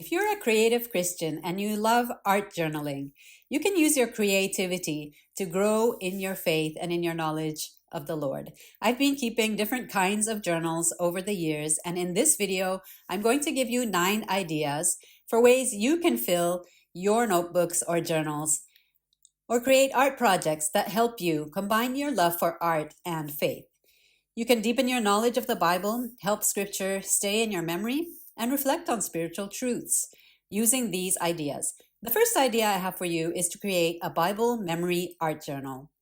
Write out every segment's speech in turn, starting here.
If you're a creative Christian and you love art journaling, you can use your creativity to grow in your faith and in your knowledge of the Lord. I've been keeping different kinds of journals over the years, and in this video, I'm going to give you 9 ideas for ways you can fill your notebooks or journals or create art projects that help you combine your love for art and faith. You can deepen your knowledge of the Bible, help Scripture stay in your memory, and reflect on spiritual truths using these ideas. The first idea I have for you is to create a Bible memory art journal.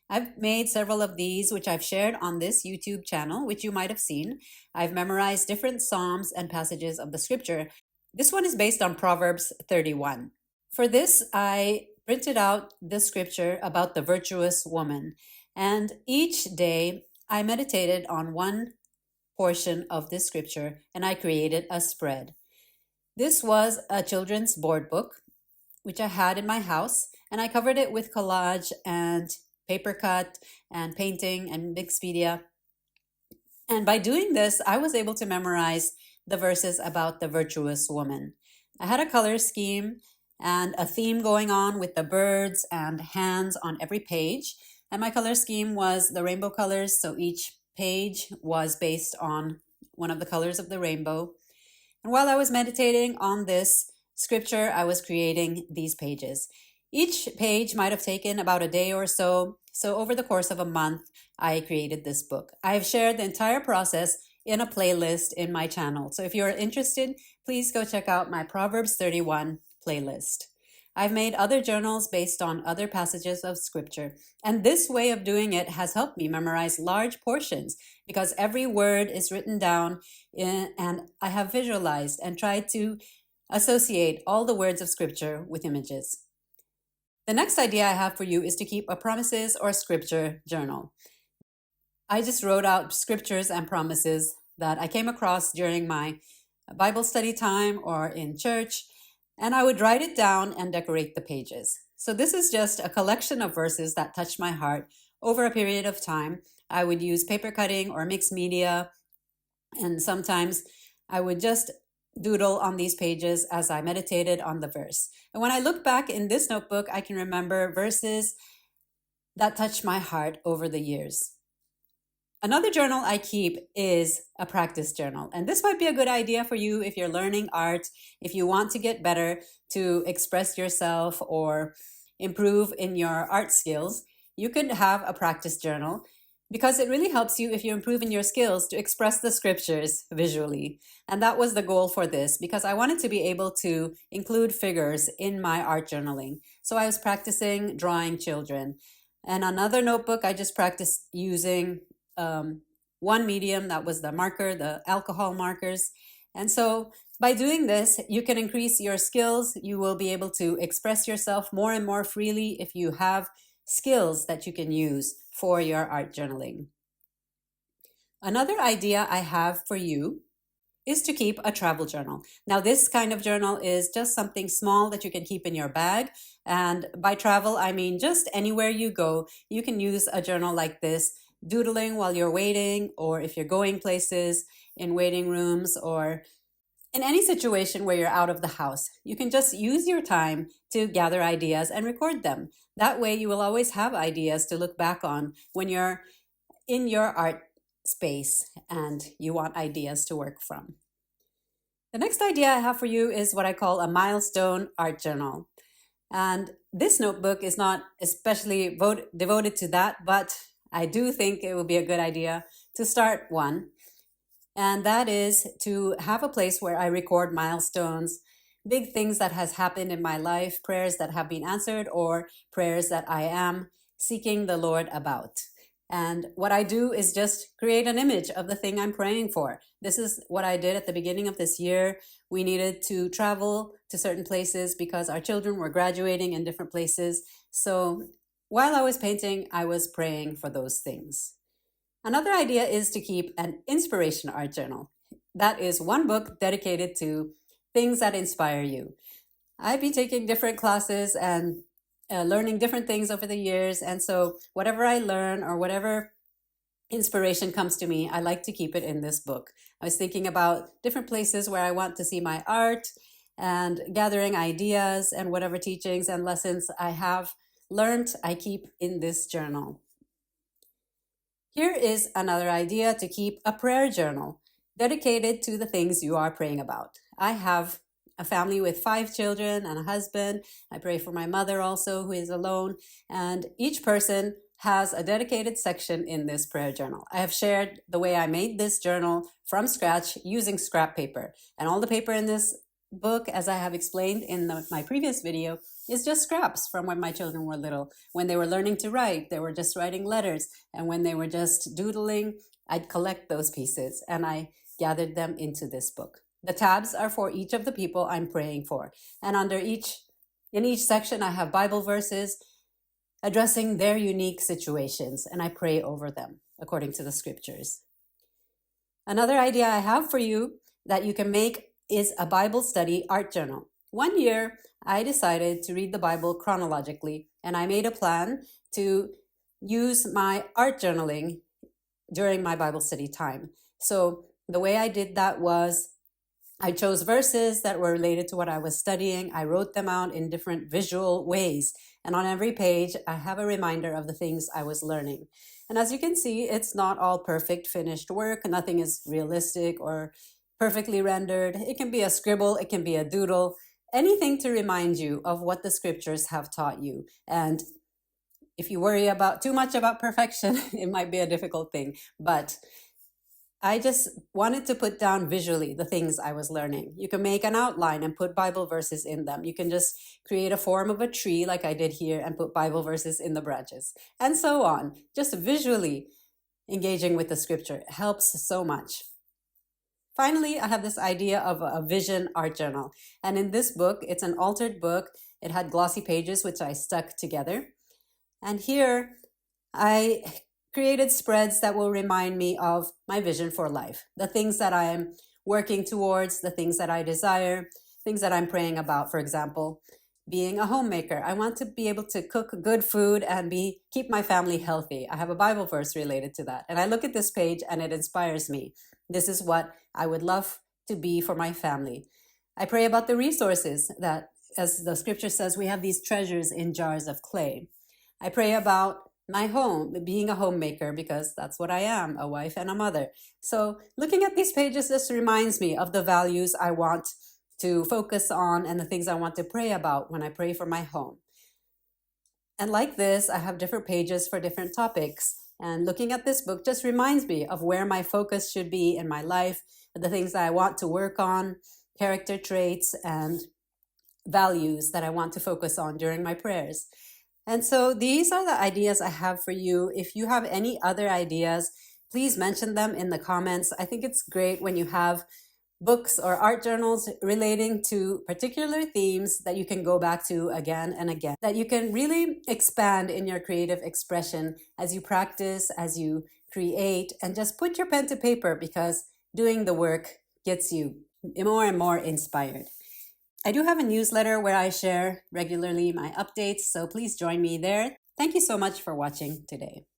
I've made several of these, which I've shared on this YouTube channel, which you might have seen. I've memorized different Psalms and passages of the Scripture. This one is based on Proverbs 31. For this, I printed out the scripture about the virtuous woman, and each day I meditated on one portion of this scripture and I created a spread. This was a children's board book, which I had in my house, and I covered it with collage and paper cut and painting and Bixpedia. And by doing this, I was able to memorize the verses about the virtuous woman. I had a color scheme and a theme going on with the birds and hands on every page. And my color scheme was the rainbow colors, so each page was based on one of the colors of the rainbow. And while I was meditating on this scripture, I was creating these pages. Each page might have taken about a day or so. So over the course of a month, I created this book. I've shared the entire process in a playlist in my channel. So if you're interested, please go check out my Proverbs 31 playlist. I've made other journals based on other passages of scripture, and this way of doing it has helped me memorize large portions because every word is written down and I have visualized and tried to associate all the words of scripture with images. The next idea I have for you is to keep a promises or scripture journal. I just wrote out scriptures and promises that I came across during my Bible study time or in church, and I would write it down and decorate the pages. So this is just a collection of verses that touched my heart over a period of time. I would use paper cutting or mixed media, and sometimes I would just doodle on these pages as I meditated on the verse. And when I look back in this notebook, I can remember verses that touched my heart over the years. Another journal I keep is a practice journal. And this might be a good idea for you if you're learning art, if you want to get better to express yourself or improve in your art skills. You could have a practice journal because it really helps you if you improve in your skills to express the scriptures visually. And that was the goal for this because I wanted to be able to include figures in my art journaling. So I was practicing drawing children. And another notebook, I just practiced using one medium, that was the marker, the alcohol markers. And so by doing this, you can increase your skills. You will be able to express yourself more and more freely if you have skills that you can use for your art journaling. Another idea I have for you is to keep a travel journal. Now, this kind of journal is just something small that you can keep in your bag. And by travel, I mean just anywhere you go, you can use a journal like this, doodling while you're waiting, or if you're going places in waiting rooms, or in any situation where you're out of the house. You can just use your time to gather ideas and record them. That way you will always have ideas to look back on when you're in your art space and you want ideas to work from. The next idea I have for you is what I call a Milestone art journal. And this notebook is not especially devoted to that, but I do think it would be a good idea to start one. And that is to have a place where I record milestones, big things that has happened in my life, prayers that have been answered, or prayers that I am seeking the Lord about. And what I do is just create an image of the thing I'm praying for. This is what I did at the beginning of this year. We needed to travel to certain places because our children were graduating in different places. So while I was painting, I was praying for those things. Another idea is to keep an inspiration art journal. That is one book dedicated to things that inspire you. I've been taking different classes and learning different things over the years. And so whatever I learn or whatever inspiration comes to me, I like to keep it in this book. I was thinking about different places where I want to see my art and gathering ideas and whatever teachings and lessons I have learned, I keep in this journal. Here is another idea to keep a prayer journal dedicated to the things you are praying about. I have a family with 5 children and a husband. I pray for my mother also, who is alone, and each person has a dedicated section in this prayer journal. I have shared the way I made this journal from scratch using scrap paper, and all the paper in this book, as I have explained in my previous video, is just scraps from when my children were little. When they were learning to write, they were just writing letters, and when they were just doodling, I'd collect those pieces and I gathered them into this book. The tabs are for each of the people I'm praying for, and in each section I have Bible verses addressing their unique situations, and I pray over them according to the scriptures. Another idea I have for you that you can make is a Bible study art journal. One year, I decided to read the Bible chronologically, and I made a plan to use my art journaling during my Bible study time. So the way I did that was I chose verses that were related to what I was studying. I wrote them out in different visual ways. And on every page, I have a reminder of the things I was learning. And as you can see, it's not all perfect finished work. Nothing is realistic or perfectly rendered. It can be a scribble, it can be a doodle, anything to remind you of what the scriptures have taught you. And if you worry about too much about perfection, it might be a difficult thing. But I just wanted to put down visually the things I was learning. You can make an outline and put Bible verses in them. You can just create a form of a tree like I did here and put Bible verses in the branches, and so on. Just visually engaging with the scripture helps so much. Finally, I have this idea of a vision art journal. And in this book, it's an altered book. It had glossy pages, which I stuck together. And here I created spreads that will remind me of my vision for life, the things that I am working towards, the things that I desire, things that I'm praying about. For example, being a homemaker. I want to be able to cook good food and keep my family healthy. I have a Bible verse related to that. And I look at this page and it inspires me. This is what I would love to be for my family. I pray about the resources that, as the scripture says, we have these treasures in jars of clay. I pray about my home, being a homemaker, because that's what I am, a wife and a mother. So looking at these pages just reminds me of the values I want to focus on and the things I want to pray about when I pray for my home. And like this, I have different pages for different topics. And looking at this book just reminds me of where my focus should be in my life, the things that I want to work on, character traits, and values that I want to focus on during my prayers. And so these are the ideas I have for you. If you have any other ideas, please mention them in the comments. I think it's great when you have books or art journals relating to particular themes that you can go back to again and again, that you can really expand in your creative expression as you practice, as you create, and just put your pen to paper, because doing the work gets you more and more inspired. I do have a newsletter where I share regularly my updates, so please join me there. Thank you so much for watching today.